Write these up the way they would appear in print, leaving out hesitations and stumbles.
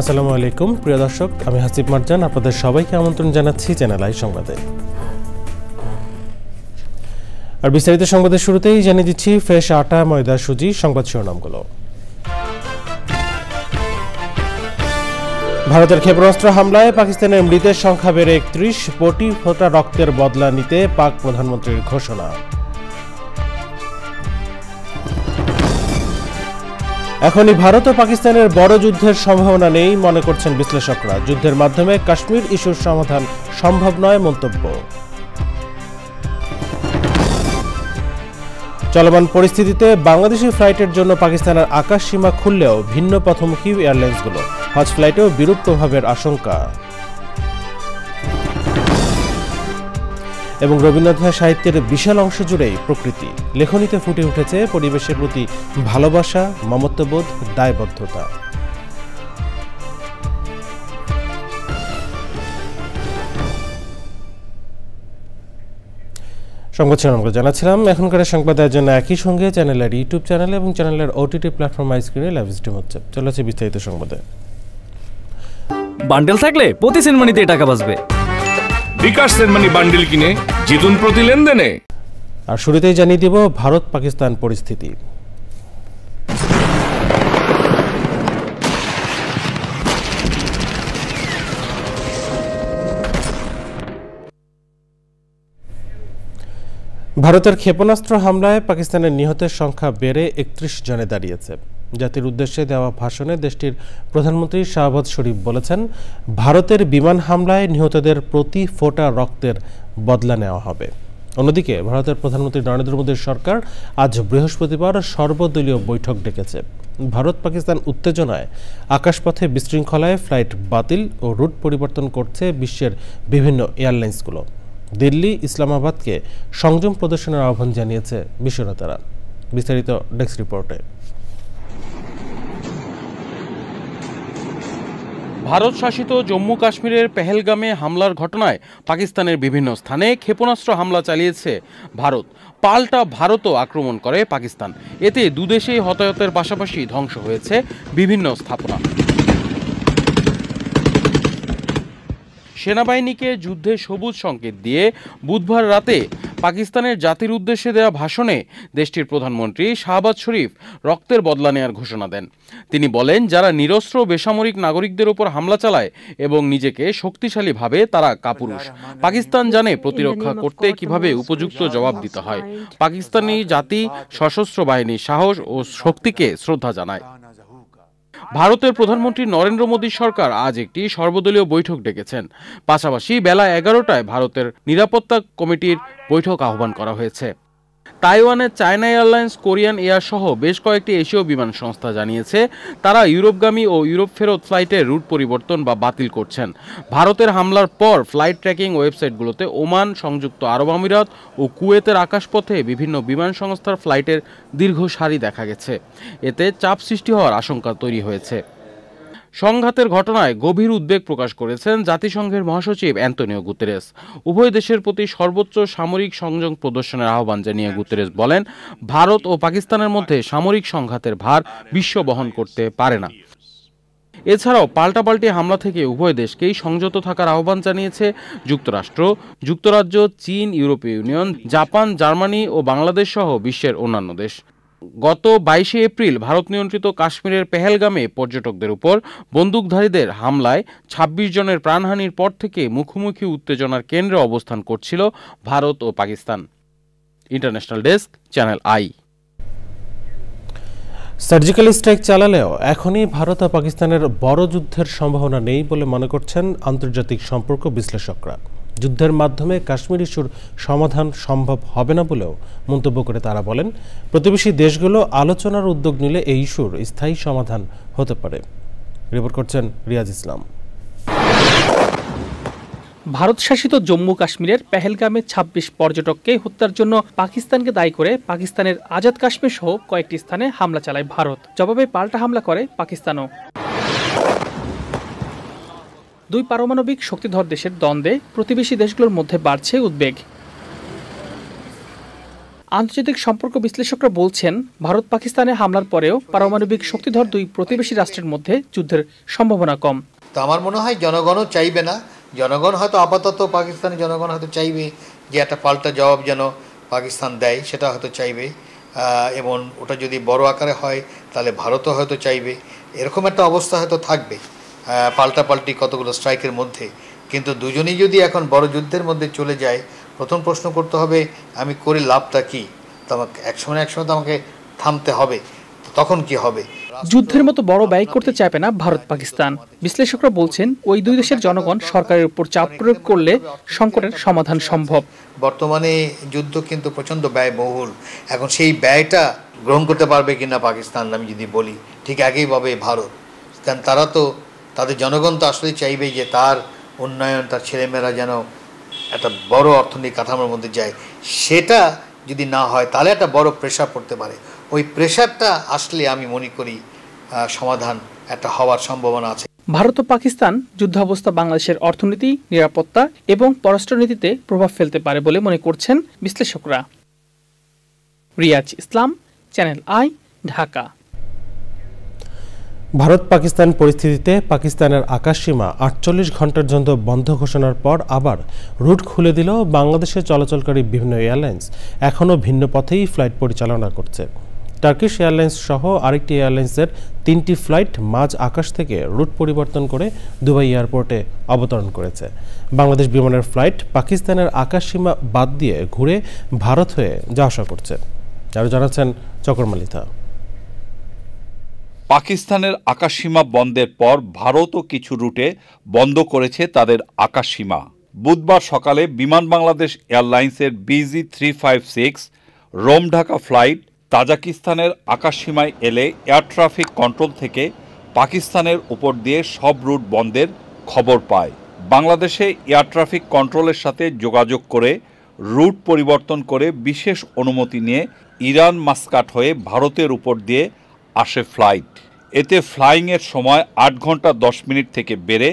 আসসালামু আলাইকুম প্রিয় দর্শক, আমি হাসিব মারজান আপনাদের সবাইকে আমন্ত্রণ জানাচ্ছি চ্যানেল আই সংবাদে। আর বিস্তারিত সংবাদের শুরুতেই জানিয়ে দিচ্ছি ফ্রেশ আটা, ময়দা, সুজি সংবাদ শিরোনামগুলো। ভারতের ক্ষেপণাস্ত্র হামলায় পাকিস্তানের মৃতের সংখ্যা বেড়ে 31, কোটি ফোঁটা রক্তের বদলা নিতে পাক প্রধানমন্ত্রীর ঘোষণা। এখনই ভারত ও পাকিস্তানের বড় যুদ্ধের সম্ভাবনা নেই মনে করছেন বিশ্লেষকরা। যুদ্ধের মাধ্যমে কাশ্মীর ইস্যুর সমাধান সম্ভব নয় মন্তব্য। চলমান পরিস্থিতিতে বাংলাদেশি ফ্লাইটের জন্য পাকিস্তানের আকাশ সীমা খুললেও ভিন্ন পথমুখী এয়ারলাইন্সগুলো, হজ ফ্লাইটেও বিরূপ প্রভাবের আশঙ্কা। এবং রবীন্দ্রনাথ সাহিত্যের বিশাল অংশ জুড়েই প্রকৃতি, লেখনীতে ফুটে উঠেছে পরিবেশের প্রতি ভালোবাসা, মমত্ববোধ, দায়বদ্ধতা। সংবাদ শিরোনামগুলো জানাচ্ছিলাম। এখনকার সংবাদের জন্য একই সঙ্গে চ্যানেলের ইউটিউব চ্যানেল এবং চ্যানেলের ওটিটি প্ল্যাটফর্ম স্ক্রিনে লাইভ স্ট্রিম হচ্ছে। চলেছে বিস্তারিত সংবাদে। বান্ডেল থাকলে প্রতি সেনমানিতে টাকা বাঁচবে। বিকাশ সেনমানি বান্ডেল কিনে জিতুন প্রতি লেনদেনে। আর শুরুতেই জানিয়ে দেব ভারত পাকিস্তান পরিস্থিতি। ভারতের ক্ষেপণাস্ত্র হামলায় পাকিস্তানের নিহতের সংখ্যা বেড়ে 31 জনে দাঁড়িয়েছে। জাতির উদ্দেশ্যে দেওয়া ভাষণে দেশটির প্রধানমন্ত্রী শাহবাজ শরীফ বলেছেন, ভারতের বিমান হামলায় নিহতদের প্রতি ফোঁটা রক্তের বদলা নেওয়া হবে। অন্যদিকে ভারতের প্রধানমন্ত্রী নরেন্দ্র মোদীর সরকার আজ বৃহস্পতিবার সর্বদলীয় বৈঠক ডেকেছে। ভারত পাকিস্তান উত্তেজনায় আকাশপথে বিশৃঙ্খলায় ফ্লাইট বাতিল ও রুট পরিবর্তন করছে বিশ্বের বিভিন্ন এয়ারলাইন্সগুলো। দিল্লি, ইসলামাবাদকে সংযম প্রদর্শনের আহ্বান জানিয়েছে বিশ্বনেতারা। বিস্তারিত ডেস্ক রিপোর্টে। ভারত শাসিত জম্মু কাশ্মীরের পেহেলগামে হামলার ঘটনায় পাকিস্তানের বিভিন্ন স্থানে ক্ষেপণাস্ত্র হামলা চালিয়েছে ভারত। পাল্টা ভারতও আক্রমণ করে পাকিস্তান। এতে দুদেশেই হতাহতের পাশাপাশি ধ্বংস হয়েছে বিভিন্ন স্থাপনা। সেনাবাহিনীকে যুদ্ধে সবুজ সংকেত দিয়ে বুধবার রাতে পাকিস্তানের জাতির উদ্দেশ্যে দেওয়া ভাষণে দেশটির প্রধানমন্ত্রী শাহবাজ শরীফ রক্তের বদলা নেওয়ার ঘোষণা দেন। তিনি বলেন, যারা নিরস্ত্র বেসামরিক নাগরিকদের উপর হামলা চালায় এবং নিজেকে শক্তিশালী ভাবে তারা কাপুরুষ। পাকিস্তান জানে প্রতিরক্ষা করতে কিভাবে উপযুক্ত জবাব দিতে হয়। পাকিস্তানি জাতি সশস্ত্র বাহিনীর সাহস ও শক্তিকে শ্রদ্ধা জানায়। ভারতের প্রধানমন্ত্রী নরেন্দ্র মোদী সরকার আজ একটি সর্বদলীয় বৈঠক ডেকেছেন। পাশাপাশি বেলা 11টায় ভারতের নিরাপত্তা কমিটির বৈঠক আহ্বান করা হয়েছে। তাইওয়ানের চায়না এয়ারলাইন্স, কোরিয়ান এয়ার সহ বেশ কয়েকটি এশীয় বিমান সংস্থা জানিয়েছে তারা ইউরোপগামী ও ইউরোপ ফেরত ফ্লাইটের রুট পরিবর্তন বা বাতিল করছেন। ভারতের হামলার পর ফ্লাইট ট্র্যাকিং ওয়েবসাইটগুলোতে ওমান, সংযুক্ত আরব আমিরাত ও কুয়েতের আকাশপথে বিভিন্ন বিমান সংস্থার ফ্লাইটের দীর্ঘ সারি দেখা গেছে। এতে চাপ সৃষ্টি হওয়ার আশঙ্কা তৈরি হয়েছে। সংঘাতের ঘটনায় গভীর উদ্বেগ প্রকাশ করেছেন জাতিসংঘের মহাসচিব অ্যান্তোনিও গুতেরেস। উভয় দেশের প্রতি সর্বোচ্চ সামরিক সংযম প্রদর্শনের আহ্বান জানিয়ে গুতেরেস বলেন, ভারত ও পাকিস্তানের মধ্যে সামরিক সংঘাতের ভার বিশ্ব বহন করতে পারে না। এছাড়াও পাল্টাপাল্টি হামলা থেকে উভয় দেশকেই সংযত থাকার আহ্বান জানিয়েছে যুক্তরাষ্ট্র, যুক্তরাজ্য, চীন, ইউরোপীয় ইউনিয়ন, জাপান, জার্মানি ও বাংলাদেশ সহ বিশ্বের অন্যান্য দেশ। গত 22শে এপ্রিল ভারত নিয়ন্ত্রিত কাশ্মীরের পেহেলগামে পর্যটকদের উপর বন্দুকধারীদের হামলায় 26 জনের প্রাণহানির পর থেকে মুখোমুখি উত্তেজনার কেন্দ্রে অবস্থান করছিল ভারত ও Pakistan. International desk, channel I. Surgical strike চালালেও এখনই ভারত ও পাকিস্তানের বড় যুদ্ধের সম্ভাবনা নেই বলে মনে করছেন আন্তর্জাতিক সম্পর্ক বিশ্লেষকরা। যুদ্ধের মাধ্যমে কাশ্মীর ইস্যুর সমাধান সম্ভব হবে না বলেও মন্তব্য করে তারা বলেন, প্রতিবেশী দেশগুলো আলোচনার উদ্যোগ নিলে এই ইস্যুর স্থায়ী সমাধান হতে পারে। রিপোর্ট করছেন রিয়াজ ইসলাম। ভারত শাসিত জম্মু কাশ্মীরের পেহেলগামে ২৬ পর্যটককে হত্যার জন্য পাকিস্তানকে দায়ী করে পাকিস্তানের আজাদ কাশ্মীর সহ কয়েকটি স্থানে হামলা চালায় ভারত। জবাবে পাল্টা হামলা করে পাকিস্তানও। দুই পারমাণবিক শক্তিধর দেশের দ্বন্দ্বে প্রতিবেশী দেশগুলোর মধ্যে বাড়ছে উদ্বেগ। আন্তর্জাতিক সম্পর্ক বিশ্লেষকরা বলছেন, ভারত পাকিস্তানে হামলার পরেও পারমাণবিক শক্তিধর দুই প্রতিবেশী রাষ্ট্রের মধ্যে যুদ্ধের সম্ভাবনা কম। তো আমার মনে হয় জনগণও চাইবে না, জনগণ হয়তো আপাতত পাকিস্তানি জনগণ হয়তো চাইবে যে একটা পাল্টা জবাব যেন পাকিস্তান দেয়, সেটা হয়তো চাইবে, এবং ওটা যদি বড় আকারে হয় তাহলে ভারতও হয়তো চাইবে। এরকম একটা অবস্থা হয়তো থাকবে পাল্টাপাল্টি কতগুলো স্ট্রাইকের মধ্যে। কিন্তু দুজনেই যদি এখন বড় যুদ্ধের মধ্যে চলে যায়, প্রথম প্রশ্ন করতে হবে আমি করে লাভটা কী? তো আমাকে একসময় তো আমাকে থামতে হবে, তখন কি হবে? যুদ্ধের মতো বড় ব্যয় করতে চাইবে না ভারত পাকিস্তান। বিশ্লেষকরা বলছেন, ওই দুই দেশের জনগণ সরকারের উপর চাপ প্রয়োগ করলে সংকটের সমাধান সম্ভব। বর্তমানে যুদ্ধ কিন্তু প্রচণ্ড ব্যয়বহুল। এখন সেই ব্যয়টা গ্রহণ করতে পারবে কিনা পাকিস্তান, আমি যদি বলি ঠিক একইভাবে ভারত, কারণ তারা তো তাদের জনগণ তো আসলেই চাইবে যে তার উন্নয়ন, তার ছেলেমেয়েরা যেন একটা বড় অর্থনৈতিক কাঠামোর মধ্যে যায়। সেটা যদি না হয় তাহলে একটা বড় প্রেশার পড়তে পারে। ওই প্রেশারটা আসলে আমি মনে করি সমাধান একটা হওয়ার সম্ভাবনা আছে। ভারত ও পাকিস্তান যুদ্ধাবস্থা বাংলাদেশের অর্থনীতি, নিরাপত্তা এবং পররাষ্ট্রনীতিতে প্রভাব ফেলতে পারে বলে মনে করছেন বিশ্লেষকরা। রিয়াজ ইসলাম, চ্যানেল আই, ঢাকা। ভারত পাকিস্তান পরিস্থিতিতে পাকিস্তানের আকাশসীমা ৪৮ ঘন্টার জন্য বন্ধ ঘোষণার পর আবার রুট খুলে দিল বাংলাদেশে চলাচলকারী বিভিন্ন এয়ারলাইন্স এখনও ভিন্ন পথেই ফ্লাইট পরিচালনা করছে। টার্কিশ এয়ারলাইন্স সহ আরেকটি এয়ারলাইন্সের ৩টি ফ্লাইট মাঝ আকাশ থেকে রুট পরিবর্তন করে দুবাই এয়ারপোর্টে অবতরণ করেছে। বাংলাদেশ বিমানের ফ্লাইট পাকিস্তানের আকাশসীমা বাদ দিয়ে ঘুরে ভারত হয়ে যাওয়া আসা করছে। আরও জানাচ্ছেন চকরমালিথা। পাকিস্তানের আকাশসীমা বন্ধের পর ভারতও কিছু রুটে বন্ধ করেছে তাদের আকাশসীমা। বুধবার সকালে বিমান বাংলাদেশ এয়ারলাইন্সের BG356 রোম ঢাকা ফ্লাইট তাজিকিস্তানের আকাশসীমায় এলে এয়ার ট্রাফিক কন্ট্রোল থেকে পাকিস্তানের উপর দিয়ে সব রুট বন্ধের খবর পায়। বাংলাদেশে এয়ার ট্রাফিক কন্ট্রোলের সাথে যোগাযোগ করে রুট পরিবর্তন করে বিশেষ অনুমতি নিয়ে ইরান মাস্কাট হয়ে ভারতের উপর দিয়ে আসে ফ্লাইট। এতে ফ্লাইংয়ের সময় ৮ ঘন্টা ১০ মিনিট থেকে বেড়ে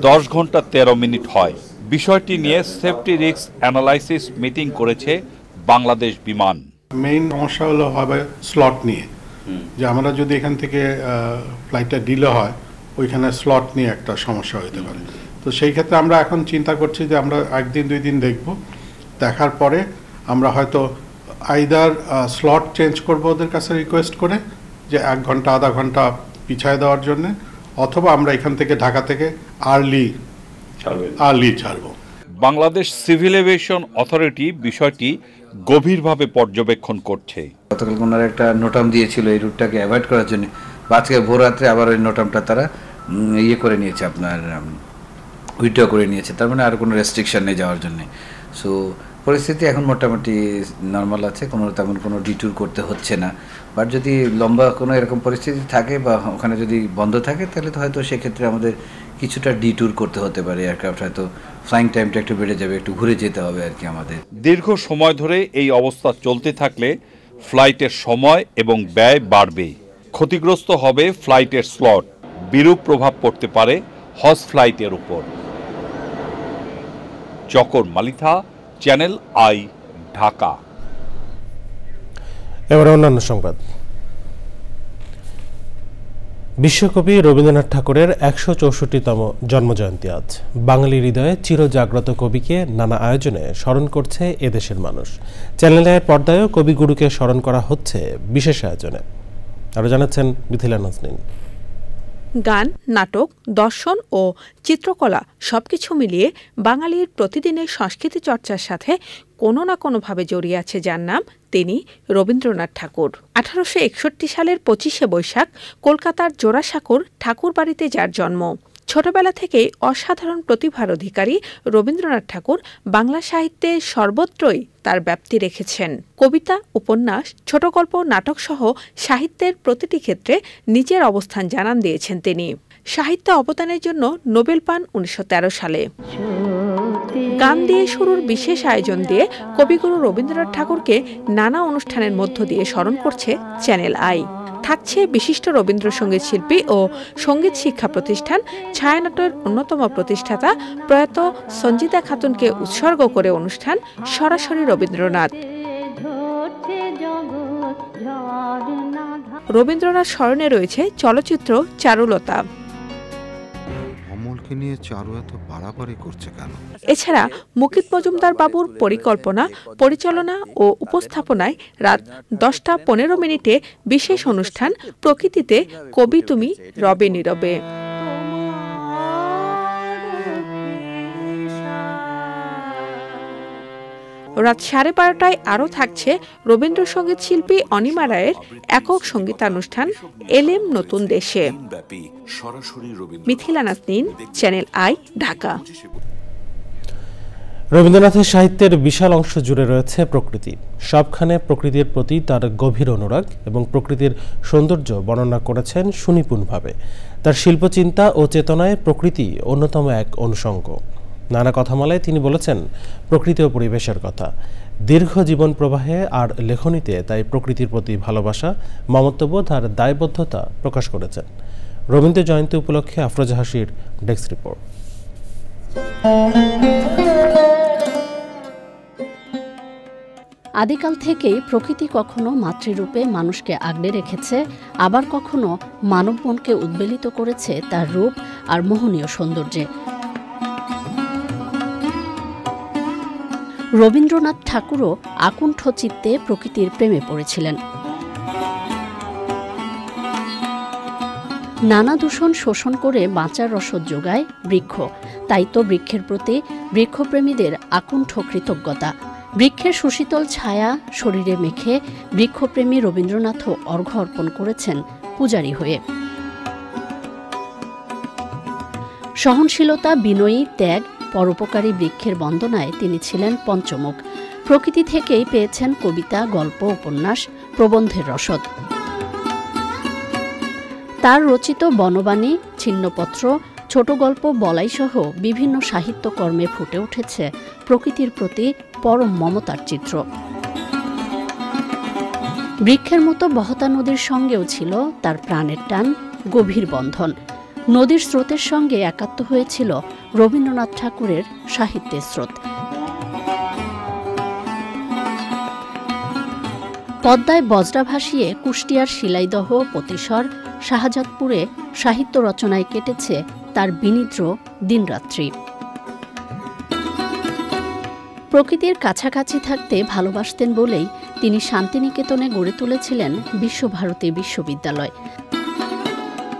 ১০ ঘন্টা ১৩ মিনিট হয়। বিষয়টি নিয়ে সেফটি রিস্ক অ্যানালাইসিস মিটিং করেছে বাংলাদেশ বিমান। মেইন সমস্যা হলো হবে স্লট নিয়ে, যে আমরা যদি এখান থেকে ফ্লাইটটা ডিলে হয় ওইখানে স্লট নিয়ে একটা সমস্যা হতে পারে। তো সেই ক্ষেত্রে আমরা এখন চিন্তা করছি যে আমরা ১ দিন ২ দিন দেখব, দেখার পরে আমরা হয়তো আইদার স্লট চেঞ্জ করবো ওদের কাছে রিকোয়েস্ট করে যে ১ ঘন্টা আধা ঘন্টা পিছায় দেওয়ার জন্য, অথবা আমরা এখান থেকে ঢাকা থেকে আর্লি ছাড়ব। বাংলাদেশ সিভিল এভিয়েশন অথরিটি বিষয়টি গভীরভাবে পর্যবেক্ষণ করছে। গতকাল ওনারা একটা নোটাম দিয়েছিল এই রুটটাকে অ্যাভয়েড করার জন্য, আজকে ভোর রাত্রে আবার ওই নোটামটা তারা ইয়ে করে নিয়েছে, আপনার উইথড্র করে নিয়েছে। তার মানে আর কোনো রেস্ট্রিকশন নেই যাওয়ার জন্য। সো পরিস্থিতি এখন মোটামুটি নর্মাল আছে, তেমন কোনো ডিট্যুর করতে হচ্ছে না। বাট যদি লম্বা কোনো এরকম পরিস্থিতি থাকে বা ওখানে যদি বন্ধ থাকে তাহলে তো হয়তো সেক্ষেত্রে আমাদের কিছুটা ডিট্যুর করতে হতে পারে। এয়ারক্রাফট হয়তো ফ্লাইং টাইমটা একটু বেড়ে যাবে, একটু ঘুরে যেতে হবে আর কি আমাদের। দীর্ঘ সময় ধরে এই অবস্থা চলতে থাকলে ফ্লাইটের সময় এবং ব্যয় বাড়বে, ক্ষতিগ্রস্ত হবে ফ্লাইটের স্লট, বিরূপ প্রভাব পড়তে পারে হজ ফ্লাইটের উপর। চকর মালিথা, চ্যানেল আই, ঢাকা। এবার অন্যান্য সংবাদ। বিশ্বকবি রবীন্দ্রনাথ ঠাকুরের ১৬৪তম জন্মজয়ন্তী আজ। বাঙালি হৃদয়ে চিরজাগ্রত কবিকে নানা আয়োজনে স্মরণ করছে এদেশের মানুষ। চ্যানেল আইয়ের পর্দায়ও কবিগুরুকে স্মরণ করা হচ্ছে বিশেষ আয়োজনে। আরও জানাচ্ছেন মিথিলা নাজনীন। গান, নাটক, দর্শন ও চিত্রকলা সবকিছু মিলিয়ে বাঙালির প্রতিদিনের সংস্কৃতি চর্চার সাথে কোনো না কোনোভাবে জড়িয়ে আছে যার নাম তিনি রবীন্দ্রনাথ ঠাকুর। ১৮৬১ সালের ২৫শে বৈশাখ কলকাতার জোড়াসাঁকোর ঠাকুর বাড়িতে যার জন্ম। ছোটবেলা থেকেই অসাধারণ প্রতিভার অধিকারী রবীন্দ্রনাথ ঠাকুর বাংলা সাহিত্যে সর্বত্রই তার ব্যাপ্তি রেখেছেন। কবিতা, উপন্যাস, ছোট গল্প, নাটক সহ সাহিত্যের প্রতিটি ক্ষেত্রে নিজের অবস্থান জানান দিয়েছেন তিনি। সাহিত্যে অবদানের জন্য নোবেল পান ১৯১৩ সালে। গান দিয়ে শুরুর বিশেষ আয়োজন দিয়ে কবিগুরু রবীন্দ্রনাথ ঠাকুরকে নানা অনুষ্ঠানের মধ্য দিয়ে স্মরণ করছে চ্যানেল আই। থাকছে বিশিষ্ট রবীন্দ্রসঙ্গীত শিল্পী ও সঙ্গীত শিক্ষা প্রতিষ্ঠান ছায়ানটের অন্যতম প্রতিষ্ঠাতা প্রয়াত সঞ্জিতা খাতুনকে উৎসর্গ করে অনুষ্ঠান সরাসরি রবীন্দ্রনাথ। রবীন্দ্রনাথ স্মরণে রয়েছে চলচ্চিত্র চারুলতা। নিয়ে চারু এত বাড়াবাড়ি করছে কেন? এছাড়া মুকিত মজুমদার বাবুর পরিকল্পনা, পরিচালনা ও উপস্থাপনায় রাত 10:15 বিশেষ অনুষ্ঠান প্রকৃতিতে কবি তুমি রবে নীরবে। রাত 12:30 আরও থাকছে রবীন্দ্রসঙ্গীত শিল্পী অনিমা রায়ের একক সঙ্গীতানুষ্ঠান এলেম নতুন দেশে। Mithila Nasnin, channel I, Dhaka. রবীন্দ্রনাথের সাহিত্যের বিশাল অংশ জুড়ে রয়েছে প্রকৃতি। সবখানে প্রকৃতির প্রতি তার গভীর অনুরাগ এবং প্রকৃতির সৌন্দর্য বর্ণনা করেছেন সুনিপুণভাবে। তার শিল্পচিন্তা ও চেতনায় প্রকৃতি অন্যতম এক অনুষঙ্গ। নানা কথামালায় তিনি বলেছেন প্রকৃতি ও পরিবেশের কথা। দীর্ঘ জীবন প্রবাহে আর লেখনীতে তাই প্রকৃতির প্রতি ভালোবাসা, মমত্ববোধ আর দায়বদ্ধতা প্রকাশ করেছেন। রবীন্দ্র জয়ন্তী উপলক্ষে আফরোজা হাসির ডেস্ক রিপোর্ট। আদিকাল থেকেই প্রকৃতি কখনো মাতৃরূপে মানুষকে আগলে রেখেছে, আবার কখনো মানব মনকে উদ্বেলিত করেছে তার রূপ আর মোহনীয় সৌন্দর্যে। রবীন্দ্রনাথ ঠাকুরও আকুণ্ঠ চিত্তে প্রকৃতির প্রেমে পড়েছিলেন। নানা দূষণ শোষণ করে বাঁচার রসদ যোগায় বৃক্ষ, তাই তো বৃক্ষের প্রতি বৃক্ষপ্রেমীদের আকুণ্ঠ কৃতজ্ঞতা। বৃক্ষের সুশীতল ছায়া শরীরে মেখে বৃক্ষপ্রেমী রবীন্দ্রনাথও অর্ঘ্য অর্পণ করেছেন পূজারী হয়ে। সহনশীলতা, বিনয়ী, ত্যাগ, পরোপকারী বৃক্ষের বন্দনায় তিনি ছিলেন পঞ্চমুখ। প্রকৃতি থেকেই পেয়েছেন কবিতা, গল্প, উপন্যাস, প্রবন্ধের রসদ। তার রচিত বনবাণী, ছিন্নপত্র, ছোট গল্প, বলাইসহ বিভিন্ন সাহিত্যকর্মে ফুটে উঠেছে প্রকৃতির প্রতি পরম মমতার চিত্র। বৃক্ষের মতো বহতা নদীর সঙ্গেও ছিল তার প্রাণের টান, গভীর বন্ধন। নদীর স্রোতের সঙ্গে একাত্ম হয়েছিল রবীন্দ্রনাথ ঠাকুরের সাহিত্যের স্রোত। পদ্মায় বজরা ভাসিয়ে কুষ্টিয়ার শিলাইদহ, পতিসর, শাহজাদপুরে সাহিত্য রচনায় কেটেছে তার বিনিদ্র দিনরাত্রি। প্রকৃতির কাছাকাছি থাকতে ভালোবাসতেন বলেই তিনি শান্তিনিকেতনে গড়ে তুলেছিলেন বিশ্বভারতী বিশ্ববিদ্যালয়।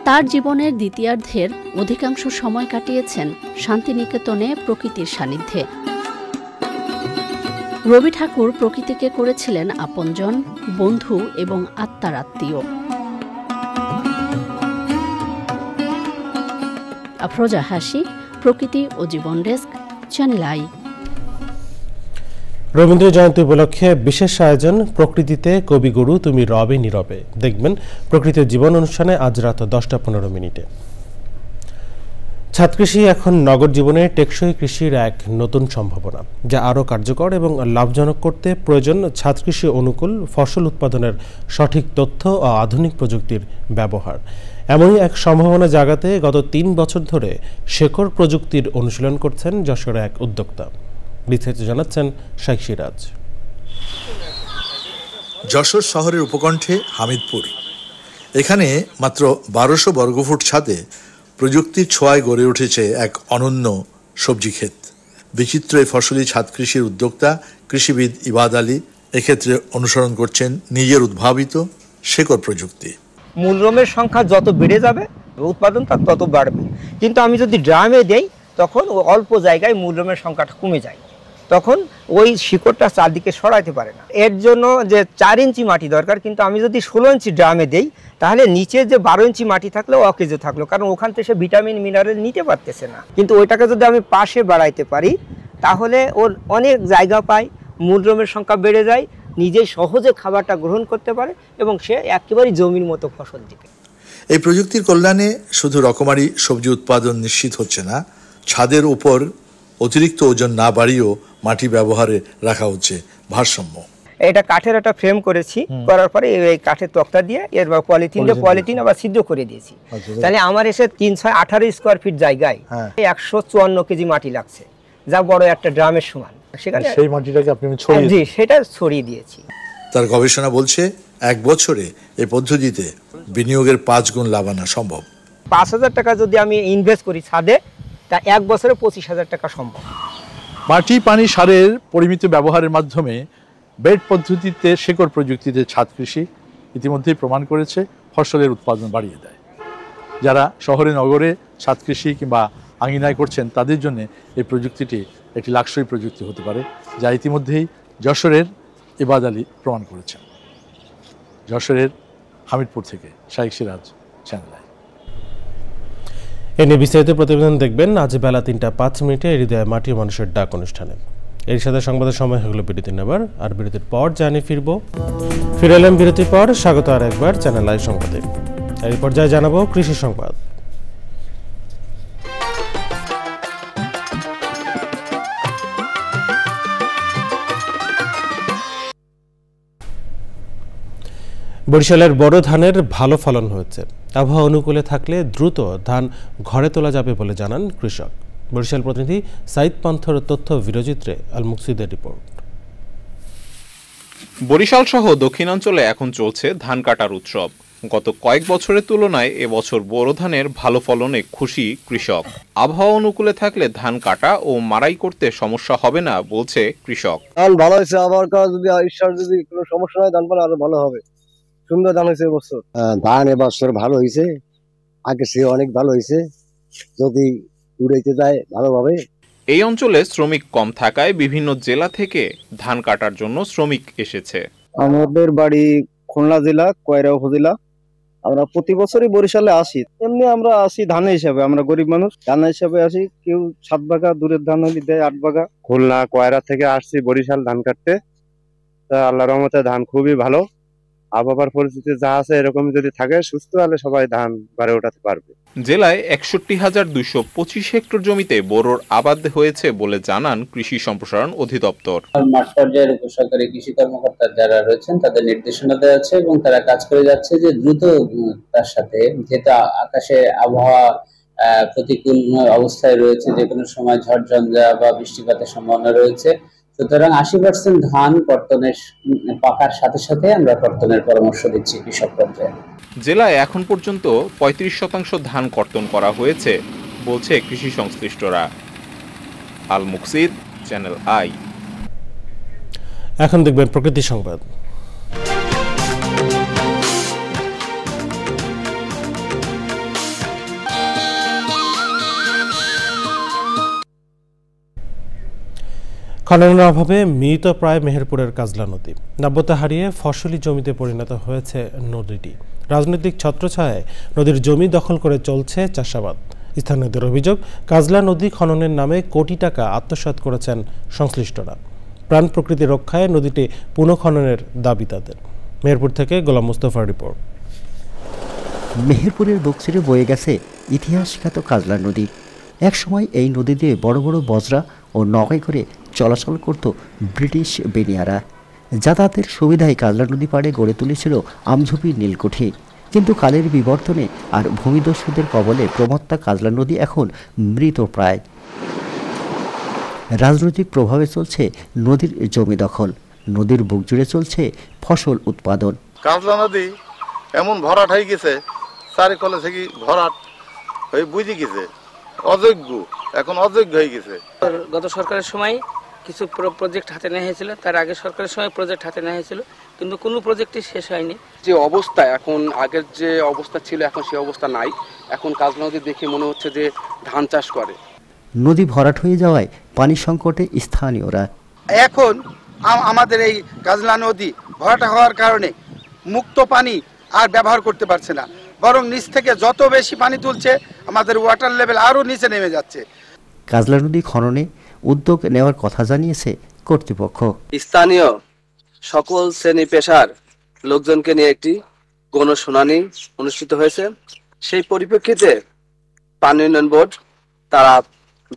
তার জীবনের দ্বিতীয়ার্ধের অধিকাংশ সময় কাটিয়েছেন শান্তিনিকেতনে প্রকৃতির সান্নিধ্যে। রবি ঠাকুর প্রকৃতিকে করেছিলেন আপনজন, বন্ধু এবং আত্মার আত্মীয়। আফরোজা হাসি, প্রকৃতি ও জীবন desk, channel I. Rabindra Jayanti উপলক্ষে বিশেষ আয়োজন প্রকৃতিতে কবিগুরু তুমি রবে নীরবে। দেখবেন প্রকৃতির জীবন অনুষ্ঠানে আজ রাত 10:15। ছাদ কৃষি এখন নগর জীবনে টেকসই কৃষির এক নতুন সম্ভাবনা, যা আরও কার্যকর এবং লাভজনক করতে প্রয়োজন ছাদ কৃষি অনুকূল ফসল উৎপাদনের সঠিক তথ্য ও আধুনিক প্রযুক্তির ব্যবহার। এমনই এক সম্ভাবনা জাগাতে গত 3 বছর ধরে শেকড় প্রযুক্তির অনুশীলন করছেন যশোরে এক উদ্যোক্তা। বিস্তারিত জানাচ্ছেন শেখ সিরাজ। যশোর শহরের উপকণ্ঠে হামিদপুর। এখানে মাত্র 1200 বর্গফুট ছাদে প্রযুক্তির ছোঁয়ায় গড়ে উঠেছে এক অনন্য সবজি ক্ষেত। বিচিত্র এই ফসলি ছাদ কৃষির উদ্যোক্তা কৃষিবিদ ইবাদ আলী এক্ষেত্রে অনুসরণ করছেন নিজের উদ্ভাবিত শেকড় প্রযুক্তি। মূলরমের সংখ্যা যত বেড়ে যাবে উৎপাদন তার তত বাড়বে, কিন্তু আমি যদি ড্রামে দেই তখন অল্প জায়গায় মূলরমের সংখ্যাটা কমে যায়, তখন ওই শিকড়টা চারদিকে সরাইতে পারে না। এর জন্য যে 4 ইঞ্চি মাটি দরকার, কিন্তু আমি যদি 16 ইঞ্চি ড্রামে দেই তাহলে নিচে যে 12 ইঞ্চি মাটি থাকলেও অকেজো থাকলো, কারণ ওখান থেকে সে ভিটামিন মিনারেল নিতে পারতেছে না। কিন্তু ওইটাকে যদি আমি পাশে বাড়াইতে পারি তাহলে ওর অনেক জায়গা পায়, মূলরমের সংখ্যা বেড়ে যায়, নিজে সহজে খাবারটা গ্রহণ করতে পারে এবং সে একেবারেই জমির মতো ফসল দিবে। এই প্রযুক্তির কল্যাণে শুধু রকমারি সবজি উৎপাদন নিশ্চিত হচ্ছে না, ছাদের উপর অতিরিক্ত ওজন না বাড়িয়েও মাটি ব্যবহারে রাখা হচ্ছে ভারসাম্য। এটা কাঠের একটা ফ্রেম করেছি, করার পরে এই কাঠের তক্তা দিয়ে এর পলিথিন আবার সিদ্ধ করে দিয়েছি। তাহলে আমার এসে 318 স্কোয়ার ফিট জায়গায় 154 কেজি মাটি লাগছে, যা বড় একটা ড্রামের সমান। সেখানে সেই মাটিটাকে আপনি সেটা ছড়িয়ে দিয়েছি। তার গবেষণা বলছে 1 বছরে এই পদ্ধতিতে বিনিয়োগের 5 গুণ লাভ আনা সম্ভব। 5,000 টাকা যদি আমি ইনভেস্ট করি ছাদে, তা 1 বছরে 25,000 টাকা সম্ভব। মাটি পানি সারের পরিমিত ব্যবহারের মাধ্যমে বেড পদ্ধতিতে শেকড় প্রযুক্তিতে ছাদ কৃষি ইতিমধ্যেই প্রমাণ করেছে ফসলের উৎপাদন বাড়িয়ে দেয়। যারা শহরে নগরে ছাদ কৃষি কিংবা আঙিনায় করছেন তাদের জন্য এই প্রযুক্তিটি একটি লাক্সারি প্রযুক্তি হতে পারে, যা ইতিমধ্যেই যশোরের ইবাদ আলী প্রমাণ করেছেন। যশোরের হামিদপুর থেকে শাইখ সিরাজ, চ্যানেল আই। এ নিয়ে বিস্তারিত প্রতিবেদন দেখবেন আজ বেলা 3:05 হৃদয় মাটি ও মানুষের ডাক অনুষ্ঠানে। এর সাথে সংবাদের সময় হয়ে গেল বিরতি নেবার, আর বিরতির পর জানিয়ে ফিরে এলাম বিরতির পর। স্বাগত আর একবার চ্যানেল আই সংবাদে। এই পর্যায়ে জানাবো কৃষি সংবাদ। বরিশালের বড় ধানের ভালো ফলন হয়েছে। আবহাওয়া অনুকূলে থাকলে দ্রুত ধান ঘরে তোলা যাবে বলে জানান কৃষক। বরিশাল প্রতিনিধি সাইদ পান্থর তথ্য ভিডিওচিত্রে আল মুকসিদের রিপোর্ট। বরিশাল সহ দক্ষিণাঞ্চলে এখন চলছে ধান কাটার উৎসব। গত কয়েক বছরের তুলনায় এবছর বোরো ধানের ভালো ফলনে খুশি কৃষক। আবহাওয়া অনুকূলে থাকলে ধান কাটা ও মারাই করতে সমস্যা হবে না বলছে কৃষক। ধান ভালো হয়েছে, আবহাওয়া যদি ঈশ্বর যদি কোনো সমস্যা হয় ধান আরো ভালো হবে। সুন্দর ধান হয়েছে এবছর। ধান এবছর ভালো হয়েছে, আগে সে অনেক ভালো হয়েছে। যদি উড়াইতে যায় ভালোভাবে। এই অঞ্চলে শ্রমিক কম থাকায় বিভিন্ন জেলা থেকে ধান কাটার জন্য শ্রমিক এসেছে। আমাদের বাড়ি খুলনা জেলা কয়রা উপজেলা। আমরা প্রতি বছরই বরিশালে আসি। এমনি আমরা আসি ধান হিসাবে, আমরা গরিব মানুষ, ধান হিসাবে আসি। কেউ 7 বাগা, দূরের ধান হলে দেয় 8 বাগা। খুলনা কয়রা থেকে আসছি বরিশাল ধান কাটতে। তা আল্লাহর রহমতে ধান খুবই ভালো। আবহাওয়ার পরিস্থিতি যা আছে এরকম যদি থাকে, সুস্থ হলে সবাই ধান ঘরে ওঠাতে পারবে। জেলায় 61,225 হেক্টর জমিতে বোরোর আবাদ হয়েছে বলে জানান কৃষি সম্প্রসারণ অধিদপ্তর। মাঠ পর্যায়ের উপসহকারী কৃষি কর্মকর্তা যারা রয়েছেন তাদের নির্দেশনা দেওয়া আছে এবং তারা কাজ করে যাচ্ছে যে দ্রুত তার সাথে, যেহেতু আকাশে আবহাওয়া প্রতিকূল অবস্থায় রয়েছে, যে কোনো সময় ঝড় ঝঞ্ঝা বা বৃষ্টিপাতের সম্ভাবনা রয়েছে, সুতরাং 80% ধান কর্তনের পাকার সাথে সাথে আমরা কর্তনের পরামর্শ দিচ্ছি কৃষক পর্যায়ে। জেলায় এখন পর্যন্ত 35% ধান কর্তন করা হয়েছে বলছে কৃষি সংশ্লিষ্টরা। আল মুকসিদ, চ্যানেল আই। এখন দেখবেন প্রকৃতি সংবাদ। খননের অভাবে মৃত প্রায় মেহেরপুরের কাজলা নদী। নাব্যতা হারিয়ে ফসলি জমিতে পরিণত হয়েছে নদীটি। রাজনৈতিক ছত্রছায়ায় নদীর জমি দখল করে চলছে চাষাবাদ। স্থানীয়দের অভিযোগ, কাজলা নদী খননের নামে কোটি টাকা আত্মসাৎ করেছেন সংশ্লিষ্টরা। প্রাণ প্রকৃতি রক্ষায় নদীটি পুনঃখননের দাবি তাদের। মেহেরপুর থেকে গোলাম মুস্তফার রিপোর্ট। মেহেরপুরের বক্সিরে বয়ে গেছে ইতিহাসখ্যাত কাজলা নদী। একসময় এই নদী দিয়ে বড় বড় বজরা ও নৌকায় করে চলাচল করত ব্রিটিশ বেনিয়ারা। যাতায়াতের সুবিধায় কাজলা নদী পাড়ে গড়ে তুলেছিল আমঝুপি নীলকুঠি। কিন্তু কালের বিবর্তনে আর ভূমিদস্যুদের কবলে প্রমত্তা কাজলা নদী এখন মৃত প্রায়। রাজনৈতিক প্রভাবে চলছে নদীর জমি দখল। নদীর বুক জুড়ে চলছে ফসল উৎপাদন। কাজলা নদী এমন ভরাট হয়ে গেছে, চারিকলে থেকে ভরাট হয়ে বুঝে গেছে, অযোগ্য, এখন অযোগ্য হয়ে গেছে। গত সরকারের সময় কিছু প্রজেক্ট হাতে নেওয়া হয়েছিল, তার আগে সরকারের সময় প্রজেক্ট হাতে নেওয়া হয়েছিল, কিন্তু কোনো প্রজেক্টই শেষ হয়নি। যে অবস্থা এখন, আগের যে অবস্থা ছিল এখন সেই অবস্থা নাই। এখন কাজলা নদী দেখে মনে হচ্ছে যে ধান চাষ করে। নদী ভরাট হয়ে যাওয়ায় পানি সংকটে স্থানীয়রা। এখন আমাদের এই কাজলা নদী ভরাট হওয়ার কারণে মুক্ত পানি আর ব্যবহার করতে পারছে না, বরং নিচ থেকে যত বেশি পানি তুলছে আমাদের ওয়াটার লেভেল আরো নিচে নেমে যাচ্ছে। কাজলা নদী খননে উদ্যোগ নেওয়ার কথা জানিয়েছে কর্তৃপক্ষ। স্থানীয় সকল শ্রেণী পেশার লোকজনকে নিয়ে একটি গণশুনানি অনুষ্ঠিত হয়েছে। সেই পরিপ্রেক্ষিতে পানি উন্নয়ন বোর্ড তারা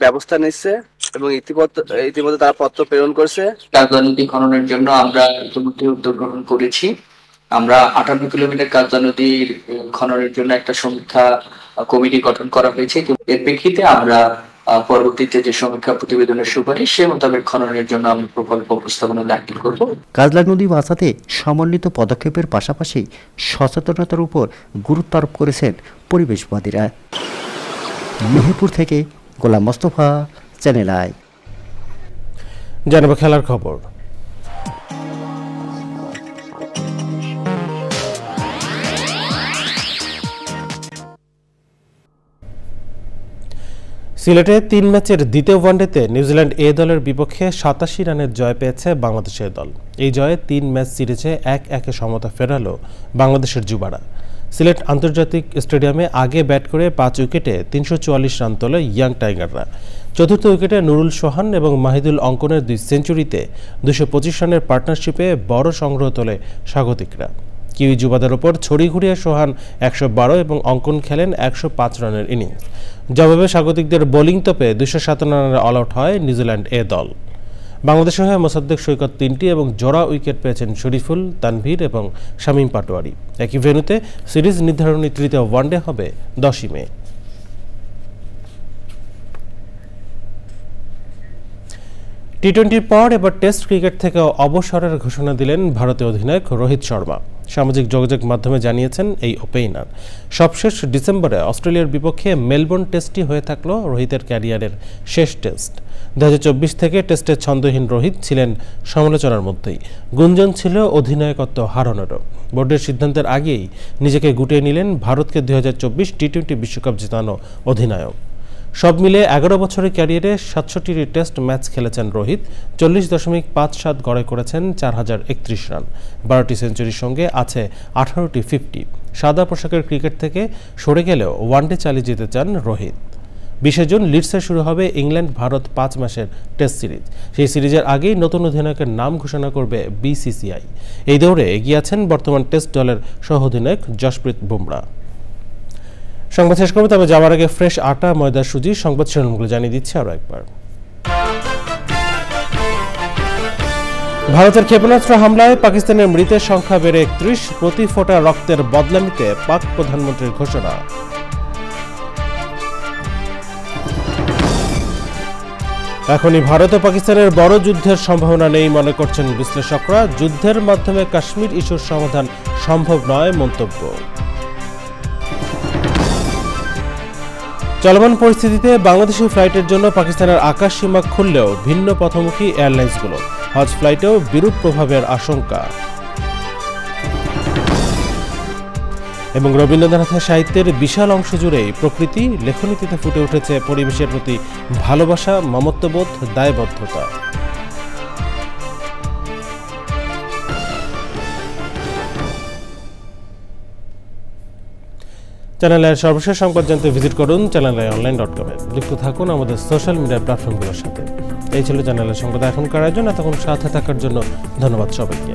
ব্যবস্থা নিচ্ছে এবং ইতিমধ্যে তারা পত্র প্রেরণ করছে। কাজলা নদী খননের জন্য আমরা ইতিমধ্যে উদ্যোগ গ্রহণ করেছি। আমরা 58 কিলোমিটার কাজলা নদীর খননের জন্য একটা সমীক্ষা কমিটি গঠন করা হয়েছে। এর প্রেক্ষিতে আমরা পরবর্তীতে যে সমীক্ষা প্রতিবেদনের সুপারিশ সে মোতাবেক খননের জন্য আমরা প্রকল্প উপস্থাপনা দাখিল করব। কাজলা নদী বাঁচাতে সমন্বিত পদক্ষেপের পাশাপাশি সচেতনতার উপর গুরুত্ব আরোপ করেছেন পরিবেশবাদীরা। মেহেরপুর থেকে গোলাম মোস্তফা, চ্যানেল আই। জানাবো খেলার খবর। সিলেটে 3 ম্যাচের দ্বিতীয় ওয়ানডেতে নিউজিল্যান্ড এ দলের বিপক্ষে 87 রানের জয় পেয়েছে বাংলাদেশের দল। এই জয়ে 3 ম্যাচ সিরিজে 1-1 সমতা ফেরালো বাংলাদেশের যুবারা। সিলেট আন্তর্জাতিক স্টেডিয়ামে আগে ব্যাট করে 5 উইকেটে 344 রান তোলে ইয়াং টাইগাররা। চতুর্থ উইকেটে নুরুল সোহান এবং মাহিদুল অঙ্কনের 2 সেঞ্চুরিতে 225 রানের পার্টনারশিপে বড় সংগ্রহ তোলে স্বাগতিকরা। কিউই যুবাদের ওপর ছড়ি ঘুরিয়ে সোহান 112 এবং অঙ্কন খেলেন 105 রানের ইনিংস। জবাবে স্বাগতিকদের বোলিং তোপে 257 রানের অল আউট হয় নিউজিল্যান্ড এ দল। বাংলাদেশের হয়ে মোসাদ্দেক সৈকত 3টি এবং জোড়া উইকেট পেয়েছেন শরীফুল, তানভীর এবং শামীম পাটোয়ারি। একই ভেন্যুতে সিরিজ নির্ধারণী তৃতীয় ওয়ানডে হবে 10 মে। টি-20-র পর এবার টেস্ট ক্রিকেট থেকে অবসরের ঘোষণা দিলেন ভারতীয় অধিনায়ক রোহিত শর্মা। সামাজিক যোগাযোগ মাধ্যমে জানিয়েছেন এই ওপেনার। সবশেষ ডিসেম্বরে অস্ট্রেলিয়ার বিপক্ষে মেলবোর্ন টেস্টটি হয়ে থাকলো রোহিতের ক্যারিয়ারের শেষ টেস্ট। 2024 থেকে টেস্টে ছন্দহীন রোহিত ছিলেন সমালোচনার মধ্যেই। গুঞ্জন ছিল অধিনায়কত্ব হারানোরও। বোর্ডের সিদ্ধান্তের আগেই নিজেকে গুটিয়ে নিলেন ভারতকে 2024 টি-20 বিশ্বকাপ জেতানো অধিনায়ক। সব মিলে 11 বছরের ক্যারিয়ারে 67টি টেস্ট ম্যাচ খেলেছেন রোহিত। 40.57 গড়ে করেছেন 4031 রান। 12টি সেঞ্চুরির সঙ্গে আছে 18টি 50। সাদা পোশাকের ক্রিকেট থেকে সরে গেলেও ওয়ানডে চালিয়ে যেতে চান রোহিত। 20 জুন লিডসে শুরু হবে ইংল্যান্ড ভারত 5 ম্যাচের টেস্ট সিরিজ। সেই সিরিজের আগেই নতুন অধিনায়কের নাম ঘোষণা করবে বিসিসিআই। এই দৌড়ে এগিয়ে আছেন বর্তমান টেস্ট দলের সহ অধিনায়ক জসপ্রীত বুমরা। সংবাদ শেষ করবো, তবে যাওয়ার আগে ফ্রেশ আটা, ময়দা, সুজি সংবাদ শিরোনামগুলো জানিয়ে দিচ্ছি আরও একবার। ভারতের ক্ষেপণাস্ত্র হামলায় পাকিস্তানের মৃতের সংখ্যা বেড়ে 31। প্রতি ফোঁটা রক্তের বদলা নিতে পাক প্রধানমন্ত্রীর ঘোষণা। এখনই ভারত ও পাকিস্তানের বড় যুদ্ধের সম্ভাবনা নেই মনে করছেন বিশ্লেষকরা। যুদ্ধের মাধ্যমে কাশ্মীর ইস্যুর সমাধান সম্ভব নয় মন্তব্য। চলমান পরিস্থিতিতে বাংলাদেশি ফ্লাইটের জন্য পাকিস্তানের আকাশ সীমা খুললেও ভিন্ন পথমুখী এয়ারলাইন্সগুলো। হজ ফ্লাইটেও বিরূপ প্রভাবের আশঙ্কা। এবং রবীন্দ্রনাথের সাহিত্যের বিশাল অংশ জুড়েই প্রকৃতি, লেখনীতিতে ফুটে উঠেছে পরিবেশের প্রতি ভালোবাসা, মমত্ববোধ, দায়বদ্ধতা। চ্যানেলের সর্বশেষ সংবাদ জানতে ভিজিট করুন channelionline.com। যুক্ত থাকুন আমাদের সোশ্যাল মিডিয়া প্ল্যাটফর্মগুলোর সাথে। এই ছিল চ্যানেলের সংবাদ এখনকার আয়োজন। এতক্ষণ সাথে থাকার জন্য ধন্যবাদ সবাইকে।